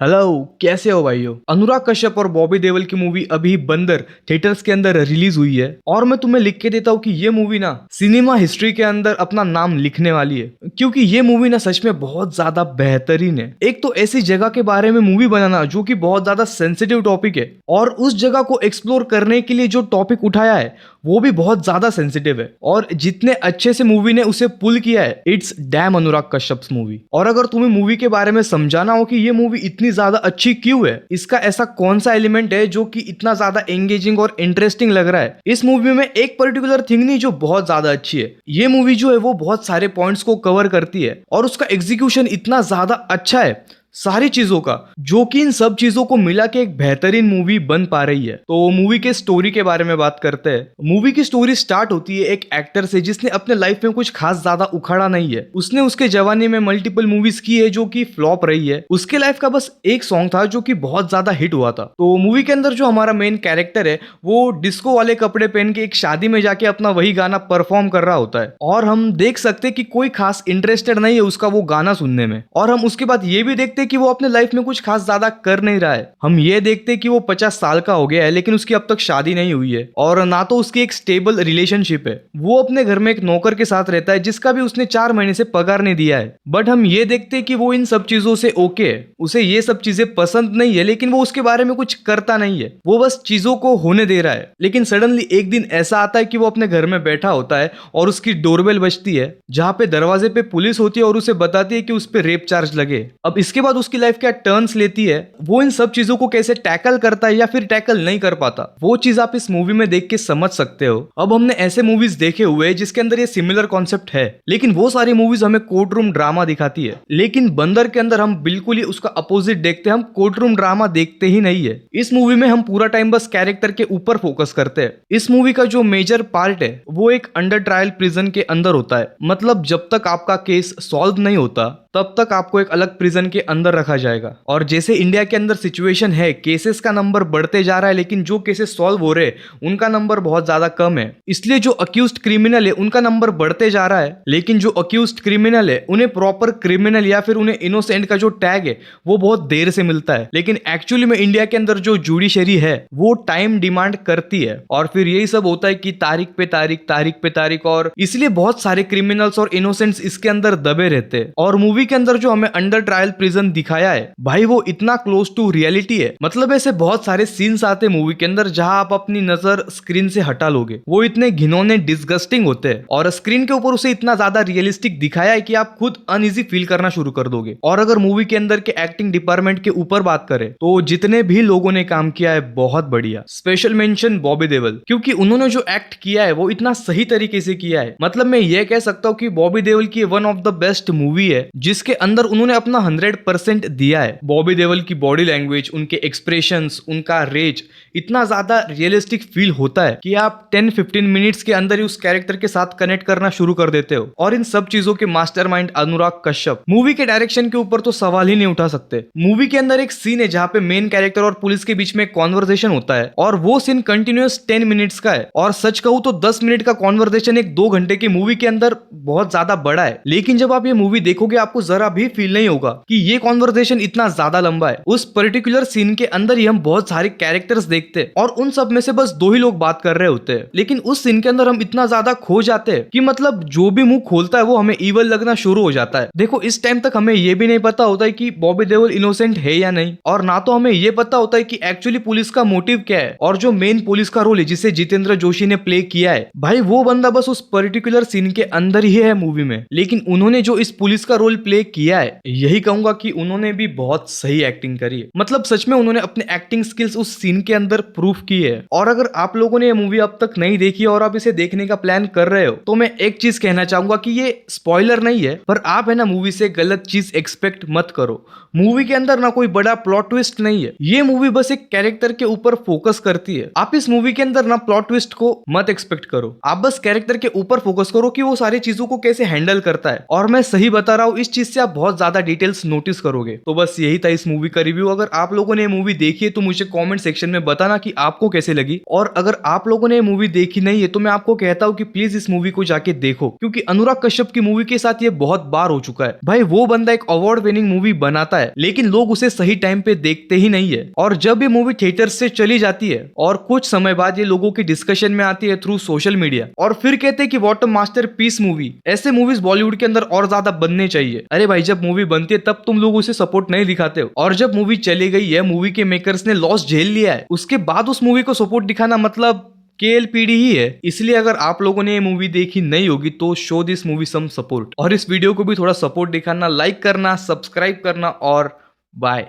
Hello, कैसे हो भाइयों। अनुराग कश्यप और बॉबी देओल की मूवी अभी बंदर थिएटर्स के अंदर रिलीज हुई है और मैं तुम्हें लिख के देता हूँ कि ये मूवी ना सिनेमा हिस्ट्री के अंदर अपना नाम लिखने वाली है, क्योंकि ये मूवी ना सच में बहुत ज्यादा बेहतरीन है। एक तो ऐसी जगह के बारे में मूवी बनाना जो कि बहुत ज्यादा सेंसिटिव टॉपिक है और उस जगह को एक्सप्लोर करने के लिए जो टॉपिक उठाया है वो भी बहुत ज्यादा सेंसिटिव है और जितने अच्छे से मूवी ने उसे पुल किया है, it's damn Anurag Kashyap's movie. और अगर तुम्हें मूवी के बारे में समझाना हो कि ये मूवी इतनी ज्यादा अच्छी क्यों है, इसका ऐसा कौन सा एलिमेंट है जो कि इतना ज्यादा एंगेजिंग और इंटरेस्टिंग लग रहा है, इस मूवी में एक पर्टिकुलर थिंग नहीं जो बहुत ज्यादा अच्छी है। ये मूवी जो है वो बहुत सारे पॉइंट्स को कवर करती है और उसका एग्जीक्यूशन इतना ज्यादा अच्छा है सारी चीजों का, जो कि इन सब चीजों को मिला के एक बेहतरीन मूवी बन पा रही है। तो मूवी के स्टोरी के बारे में बात करते हैं। मूवी की स्टोरी स्टार्ट होती है एक एक्टर से जिसने अपने लाइफ में कुछ खास ज्यादा उखाड़ा नहीं है। उसने उसके जवानी में मल्टीपल मूवीज की है जो कि फ्लॉप रही है। उसके लाइफ का बस एक सॉन्ग था जो कि बहुत ज्यादा हिट हुआ था। तो मूवी के अंदर जो हमारा मेन कैरेक्टर है वो डिस्को वाले कपड़े पहन के एक शादी में जाके अपना वही गाना परफॉर्म कर रहा होता है और हम देख सकते हैं कि कोई खास इंटरेस्टेड नहीं है उसका वो गाना सुनने में। और हम उसके बाद ये भी देखते कि वो अपने लाइफ में कुछ खास ज्यादा कर नहीं रहा है। हम ये देखते कि वो 50 साल का हो गया है लेकिन उसकी अब तक शादी नहीं हुई है और ना तो उसकी एक स्टेबल रिलेशनशिप है। वो अपने घर में एक नौकर के साथ रहता है जिसका भी उसने 4 महीने से पगार नहीं दिया है। बट हम ये देखते कि वो इन सब चीजों से ओके है, उसे ये सब चीजें पसंद नहीं है लेकिन वो उसके बारे में कुछ करता नहीं है, वो बस चीजों को होने दे रहा है। लेकिन सडनली एक दिन ऐसा आता है कि वो अपने घर में बैठा होता है और उसकी डोरबेल बजती है जहां पे दरवाजे पे पुलिस होती है और उसे बताती है कि उस पर रेप चार्ज लगे। अब इसके बाद उसकी लाइफ क्या टर्न्स लेती है, वो इन सब चीजों को कैसे टैकल करता है या फिर टैकल नहीं कर पाता, वो चीज आप इस मूवी में देख के समझ सकते हो। अब हमने ऐसे मूवीज देखे हुए हैं जिसके अंदर ये सिमिलर कॉन्सेप्ट है लेकिन वो सारी मूवीज हमें कोर्ट रूम ड्रामा दिखाती है, लेकिन बंदर के अंदर हम बिल्कुल ही उसका अपोजिट देखते हैं। हम कोर्ट रूम ड्रामा देखते ही नहीं है। इस मूवी में हम पूरा टाइम बस कैरेक्टर के ऊपर फोकस करते हैं। इस मूवी का जो मेजर पार्ट है वो एक अंडर ट्रायल प्रिजन के अंदर होता है। मतलब जब तक आपका केस सॉल्व नहीं होता तब तक आपको एक अलग प्रिजन के अंदर रखा जाएगा। और जैसे इंडिया के अंदर सिचुएशन है, केसेस का नंबर बढ़ते जा रहा है लेकिन जो केसेस सॉल्व हो रहे हैं उनका नंबर बहुत ज्यादा कम है, इसलिए जो अक्यूज्ड क्रिमिनल है उनका नंबर बढ़ते जा रहा है लेकिन जो अक्यूज्ड क्रिमिनल है उन्हें प्रॉपर क्रिमिनल या फिर उन्हें इनोसेंट का जो टैग है वो बहुत देर से मिलता है। लेकिन एक्चुअली में इंडिया के अंदर जो जुडिशरी है वो टाइम डिमांड करती है और फिर यही सब होता है कि तारीख पे तारीख और इसलिए बहुत सारे क्रिमिनल्स और इनोसेंट्स इसके अंदर दबे रहते हैं। और मूवी के अंदर जो हमें अंडर ट्रायल प्रिजन दिखाया है भाई वो इतना क्लोज टू रियलिटी है। मतलब ऐसे बहुत सारे सीन्स आते मूवी के अंदर जहां आप अपनी नजर स्क्रीन से हटा लोगे, वो इतने घिनौने डिस्गस्टिंग होते हैं और स्क्रीन के ऊपर उसे इतना ज्यादा रियलिस्टिक दिखाया है कि आप खुद अनइजी फील करना शुरू कर दोगे। और अगर मूवी के अंदर के एक्टिंग डिपार्टमेंट के ऊपर बात करें तो जितने भी लोगों ने काम किया है बहुत बढ़िया। स्पेशल मेंशन बॉबी देओल, क्योंकि उन्होंने जो एक्ट किया है वो इतना सही तरीके से किया है। मतलब मैं ये कह सकता हूँ कि बॉबी देओल की one of the best movie है जिसके अंदर उन्होंने अपना 100% दिया है। बॉबी देओल की बॉडी लैंग्वेज, उनके एक्सप्रेशंस, उनका रेज इतना ज्यादा रियलिस्टिक फील होता है कि आप 10-15 मिनट्स के अंदर ही उस कैरेक्टर के साथ कनेक्ट करना शुरू कर देते हो। और इन सब चीजों के मास्टरमाइंड अनुराग कश्यप। मूवी के डायरेक्शन के ऊपर तो सवाल ही नहीं उठा सकते। मूवी के अंदर एक सीन है जहां पे मेन कैरेक्टर और पुलिस के बीच में कॉन्वर्सेशन होता है और वो सीन कंटिन्यूअस 10 मिनट्स का है और सच कहूं तो 10 मिनट का कॉन्वर्सेशन एक 2 घंटे की मूवी के अंदर बहुत ज्यादा बड़ा है। लेकिन जब आप ये मूवी देखोगे आपको जरा भी फील नहीं होगा कि ये कॉन्वर्सेशन इतना ज्यादा लंबा है। उस पर्टिकुलर सीन के अंदर ही हम बहुत सारे कैरेक्टर्स देखते हैं और उन सब में से बस 2 ही लोग बात कर रहे होते हैं, लेकिन उस सीन के अंदर हम इतना ज्यादा खो जाते हैं कि मतलब जो भी मुंह खोलता है वो हमें इवल लगना शुरू हो जाता है। देखो इस टाइम तक हमें ये भी नहीं पता होता है कि बॉबी देओल इनोसेंट है या नहीं, और ना तो हमें ये पता होता है कि एक्चुअली पुलिस का मोटिव क्या है। और जो मेन पुलिस का रोल है जिसे जितेंद्र जोशी ने प्ले किया है भाई, वो बंदा बस उस पर्टिकुलर सीन के अंदर ही है मूवी में, लेकिन उन्होंने जो इस पुलिस का रोल प्ले किया है यही कहूंगा कि उन्होंने भी बहुत सही एक्टिंग करी है। मतलब सच में उन्होंने अपने एक्टिंग स्किल्स उस सीन के अंदर प्रूफ की है। और अगर आप लोगों ने ये मूवी अब तक नहीं देखी और आप इसे देखने का प्लान कर रहे हो तो मैं एक चीज कहना चाहूंगा कि ये स्पॉइलर नहीं है, पर आप है ना मूवी से गलत चीज एक्सपेक्ट मत करो। मूवी के अंदर ना कोई बड़ा प्लॉट ट्विस्ट नहीं है, ये मूवी बस एक कैरेक्टर के ऊपर फोकस करती है। आप इस मूवी के अंदर ना प्लॉट ट्विस्ट को मत एक्सपेक्ट करो, आप बस कैरेक्टर के ऊपर फोकस करो कि वो सारी चीजों को कैसे हैंडल करता है। और मैं सही बता रहा हूँ, इस चीज से आप बहुत ज्यादा डिटेल्स नोटिस करोगे। तो बस यही था इस मूवी का रिव्यू। अगर आप लोगों ने ये मूवी देखी है तो मुझे कमेंट सेक्शन में बताना कि आपको कैसे लगी, और अगर आप लोगों ने ये मूवी देखी नहीं है तो मैं आपको कहता हूं कि प्लीज इस मूवी को जाके देखो, क्योंकि अनुराग कश्यप की मूवी के साथ ये बहुत बार हो चुका है। भाई वो बंदा एक अवार्ड विनिंग मूवी बनाता है लेकिन लोग उसे सही टाइम पे देखते ही नहीं है, और जब ये मूवी थिएटर से चली जाती है और कुछ समय बाद ये लोगों की डिस्कशन में आती है थ्रू सोशल मीडिया, और फिर कहते हैं कि व्हाट अ मास्टरपीस मूवी। ऐसे मूवीज बॉलीवुड के अंदर और ज्यादा बनने चाहिए। अरे भाई जब मूवी बनती है तब तुम लोग उसे सपोर्ट नहीं दिखाते हो, और जब मूवी चली गई है, मूवी के मेकर्स ने लॉस झेल लिया है, उसके बाद उस मूवी को सपोर्ट दिखाना मतलब केएलपीडी ही है। इसलिए अगर आप लोगों ने ये मूवी देखी नहीं होगी तो show this movie some support, और इस वीडियो को भी थोड़ा सपोर्ट दिखाना, लाइक करना, सब्सक्राइब करना, और बाय।